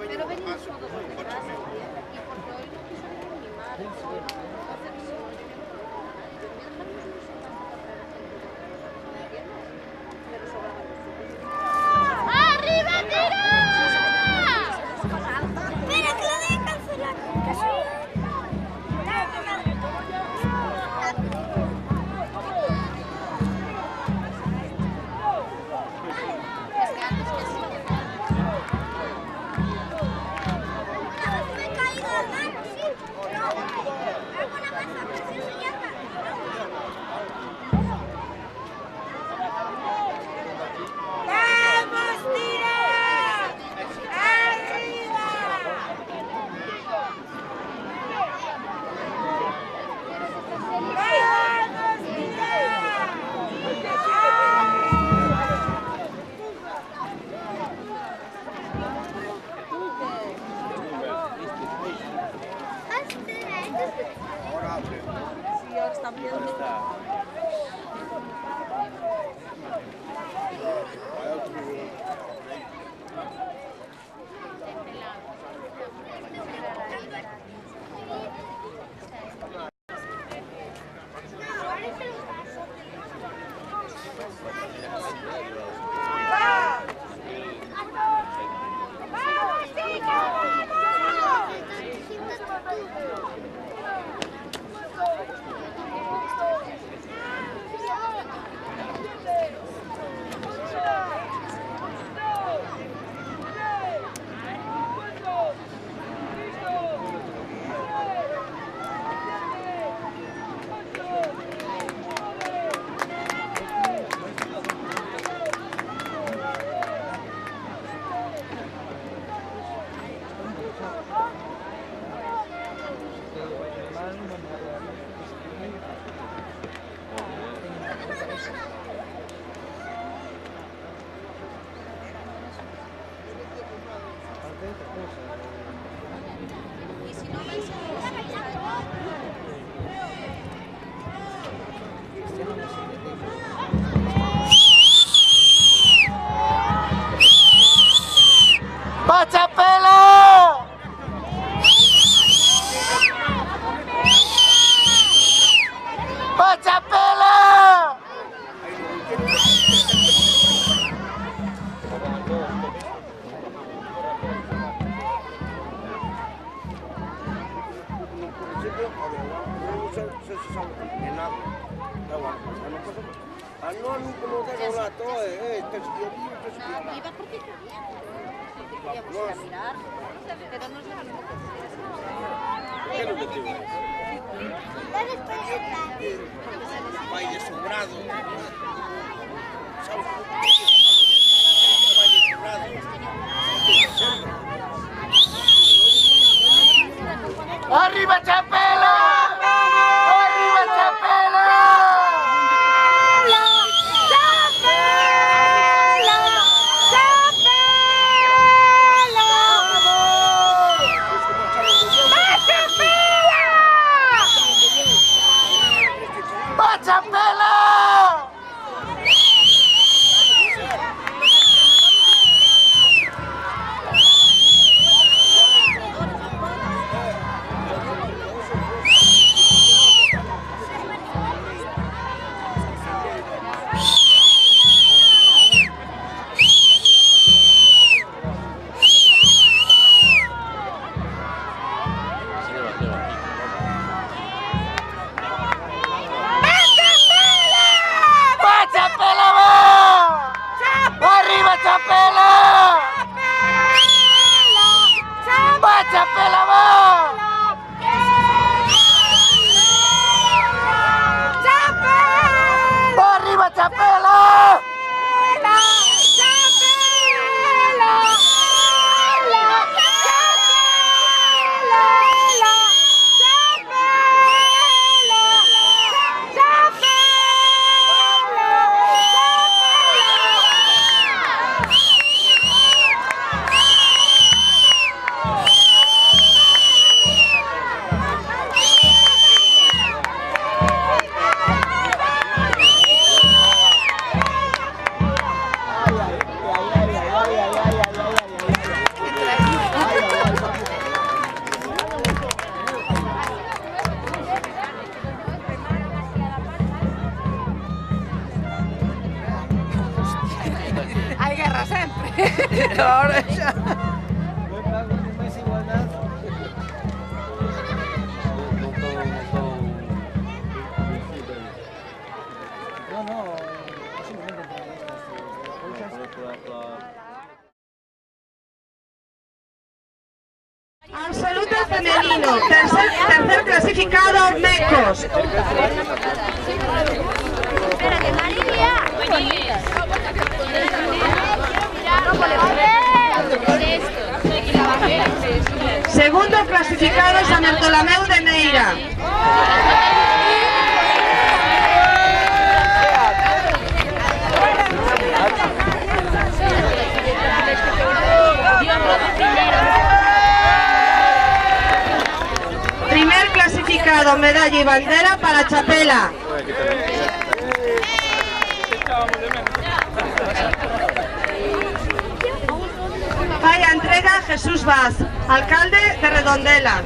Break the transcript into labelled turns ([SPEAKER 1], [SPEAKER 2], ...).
[SPEAKER 1] Pero venimos todos detrás, y porque hoy no quiso venir mi madre, ¡arriba, tira! ¡Espera, que lo dejen cancelar!
[SPEAKER 2] ¡Pachapela! ¡Pachapela!
[SPEAKER 1] Iba porque quería ir a mirar, pero no es lo mismo que
[SPEAKER 3] ¿Qué es lo que te iba a decir? Baile sobrado. ¿Sabes cómo te digo? Baile sobrado.
[SPEAKER 2] ¡Arriba Chapela! ¡Arriba Chapela! ¡Pachapela! ¡Arriba Chapela! ¡Va Chapela va! ¡Arriba Chapela!
[SPEAKER 1] hai guerra sempre.
[SPEAKER 2] Ahora xa.
[SPEAKER 4] Absoluto femenino, tercer clasificado, Mecos.
[SPEAKER 1] Espérate, María.
[SPEAKER 4] Segundo clasificado, San Bartolomeu de Meira. Primer clasificado, medalla y bandera para Chapela. Vaya entrega Jesús Vaz, alcalde de Redondela.